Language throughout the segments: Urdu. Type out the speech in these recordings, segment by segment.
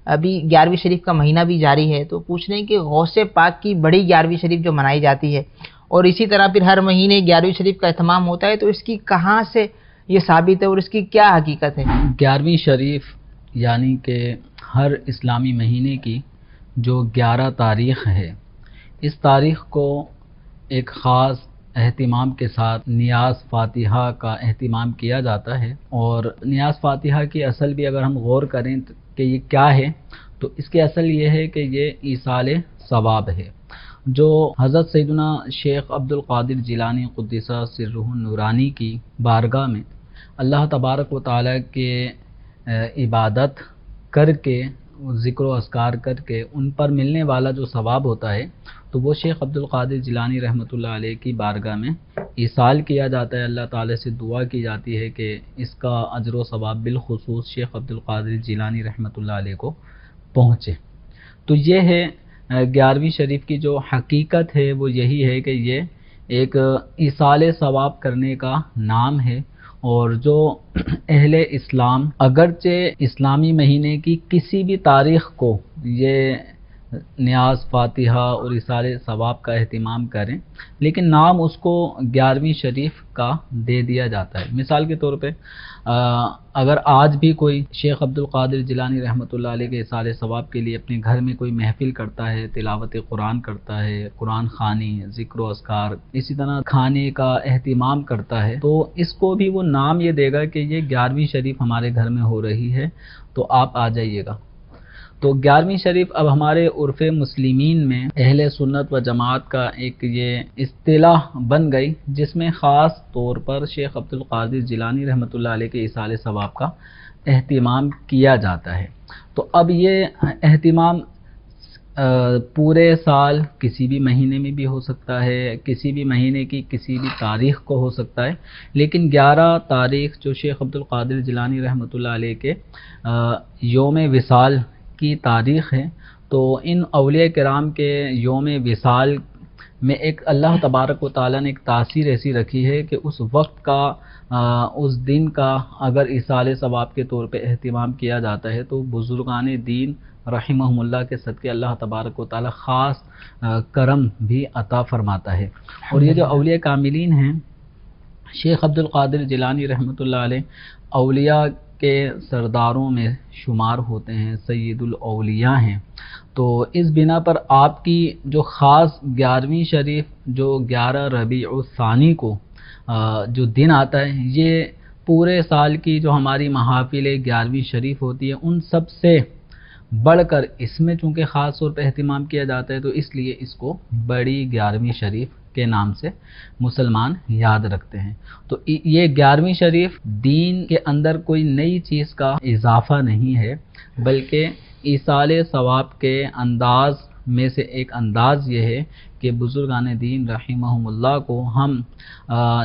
ابھی 11ویں شریف کا مہینہ بھی جاری ہے، تو پوچھ رہے ہیں کہ غوث پاک کی بڑی 11ویں شریف جو منائی جاتی ہے اور اسی طرح پھر ہر مہینے 11ویں شریف کا اہتمام ہوتا ہے، تو اس کی کہاں سے یہ ثابت ہے اور اس کی کیا حقیقت ہے؟ 11ویں شریف یعنی کہ ہر اسلامی مہینے کی جو 11 تاریخ ہے، اس تاریخ کو ایک خاص اہتمام کے ساتھ نیاز فاتحہ کا اہتمام کیا جاتا ہے۔ اور نیاز فاتحہ کی اصل بھی اگر ہم غور کریں کہ یہ کیا ہے، تو اس کی اصل یہ ہے کہ یہ ایصال ثواب ہے، جو حضرت سیدنا شیخ عبد القادر جیلانی قدسہ سرہ النورانی کی بارگاہ میں اللہ تبارک و تعالیٰ کے عبادت کر کے، ذکر و اذکار کر کے ان پر ملنے والا جو ثواب ہوتا ہے، تو وہ شیخ عبد القادر جیلانی رحمۃ اللہ علیہ کی بارگاہ میں ایصال کیا جاتا ہے۔ اللہ تعالیٰ سے دعا کی جاتی ہے کہ اس کا اجر و ثواب بالخصوص شیخ عبد القادر جیلانی رحمۃ اللہ علیہ کو پہنچے۔ تو یہ ہے 11ویں شریف کی جو حقیقت ہے، وہ یہی ہے کہ یہ ایک ایصال ثواب کرنے کا نام ہے، اور جو اہل اسلام اگرچہ اسلامی مہینے کی کسی بھی تاریخ کو یہ نیاز فاتحہ اور ایصال ثواب کا اہتمام کریں، لیکن نام اس کو 11ویں شریف کا دے دیا جاتا ہے۔ مثال کے طور پہ اگر آج بھی کوئی شیخ عبد القادر جیلانی رحمۃ اللہ علیہ کے ایصال ثواب کے لیے اپنے گھر میں کوئی محفل کرتا ہے، تلاوت قرآن کرتا ہے، قرآن خوانی، ذکر و اذکار، اسی طرح کھانے کا اہتمام کرتا ہے، تو اس کو بھی وہ نام یہ دے گا کہ یہ 11ویں شریف ہمارے گھر میں ہو رہی ہے، تو آپ آ جائیے گا۔ تو 11ویں شریف اب ہمارے عرف مسلمین میں اہل سنت و جماعت کا ایک یہ اصطلاح بن گئی، جس میں خاص طور پر شیخ عبد القادر جیلانی رحمۃ اللہ علیہ کے ایصال ثواب کا اہتمام کیا جاتا ہے۔ تو اب یہ اہتمام پورے سال کسی بھی مہینے میں بھی ہو سکتا ہے، کسی بھی مہینے کی کسی بھی تاریخ کو ہو سکتا ہے، لیکن 11 تاریخ جو شیخ عبد القادر جیلانی رحمۃ اللہ علیہ کے یوم وصال کی تاریخ ہے، تو ان اولیاء کرام کے یوم وصال میں ایک اللہ تبارک و تعالیٰ نے ایک تاثیر ایسی رکھی ہے کہ اس وقت کا اس دن کا اگر ایصال ثواب کے طور پہ اہتمام کیا جاتا ہے، تو بزرگان دین رحمہم اللہ کے صدقے اللہ تبارک و تعالیٰ خاص کرم بھی عطا فرماتا ہے۔ اور یہ جو اولیاء کاملین ہیں، شیخ عبد القادر جیلانی رحمۃ اللہ علیہ اولیاء کے سرداروں میں شمار ہوتے ہیں، سید الاولیاء ہیں۔ تو اس بنا پر آپ کی جو خاص 11ویں شریف جو 11 ربیع الثانی کو جو دن آتا ہے، یہ پورے سال کی جو ہماری محافل 11ویں شریف ہوتی ہے، ان سب سے بڑھ کر اس میں چونکہ خاص طور پہ اہتمام کیا جاتا ہے، تو اس لیے اس کو بڑی 11ویں شریف کے نام سے مسلمان یاد رکھتے ہیں۔ تو یہ 11ویں شریف دین کے اندر کوئی نئی چیز کا اضافہ نہیں ہے، بلکہ ایصال ثواب کے انداز میں سے ایک انداز یہ ہے کہ بزرگان دین رحمہم اللہ کو ہم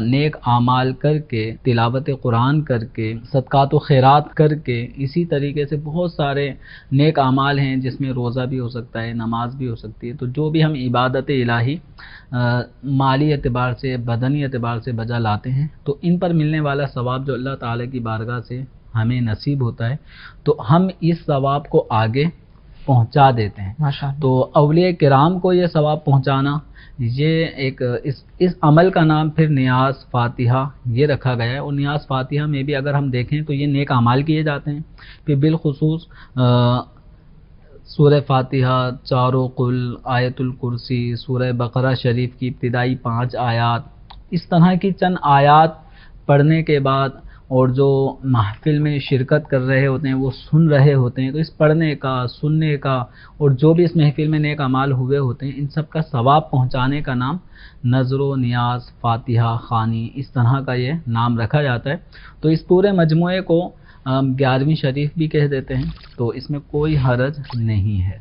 نیک اعمال کر کے، تلاوت قرآن کر کے، صدقات و خیرات کر کے، اسی طریقے سے بہت سارے نیک اعمال ہیں جس میں روزہ بھی ہو سکتا ہے، نماز بھی ہو سکتی ہے، تو جو بھی ہم عبادت الہی مالی اعتبار سے، بدنی اعتبار سے بجا لاتے ہیں، تو ان پر ملنے والا ثواب جو اللہ تعالیٰ کی بارگاہ سے ہمیں نصیب ہوتا ہے، تو ہم اس ثواب کو آگے پہنچا دیتے ہیں۔ تو اولیاء کرام کو یہ ثواب پہنچانا، یہ ایک اس عمل کا نام پھر نیاز فاتحہ یہ رکھا گیا ہے۔ اور نیاز فاتحہ میں بھی اگر ہم دیکھیں تو یہ نیک اعمال کیے جاتے ہیں، پھر بالخصوص سورہ فاتحہ، چاروں قل، آیت الکرسی، سورہ بقرہ شریف کی ابتدائی 5 آیات، اس طرح کی چند آیات پڑھنے کے بعد، اور جو محفل میں شرکت کر رہے ہوتے ہیں وہ سن رہے ہوتے ہیں، تو اس پڑھنے کا، سننے کا، اور جو بھی اس محفل میں نیک اعمال ہوئے ہوتے ہیں، ان سب کا ثواب پہنچانے کا نام نذر و نیاز فاتحہ خوانی، اس طرح کا یہ نام رکھا جاتا ہے۔ تو اس پورے مجموعے کو 11ویں شریف بھی کہہ دیتے ہیں، تو اس میں کوئی حرج نہیں ہے۔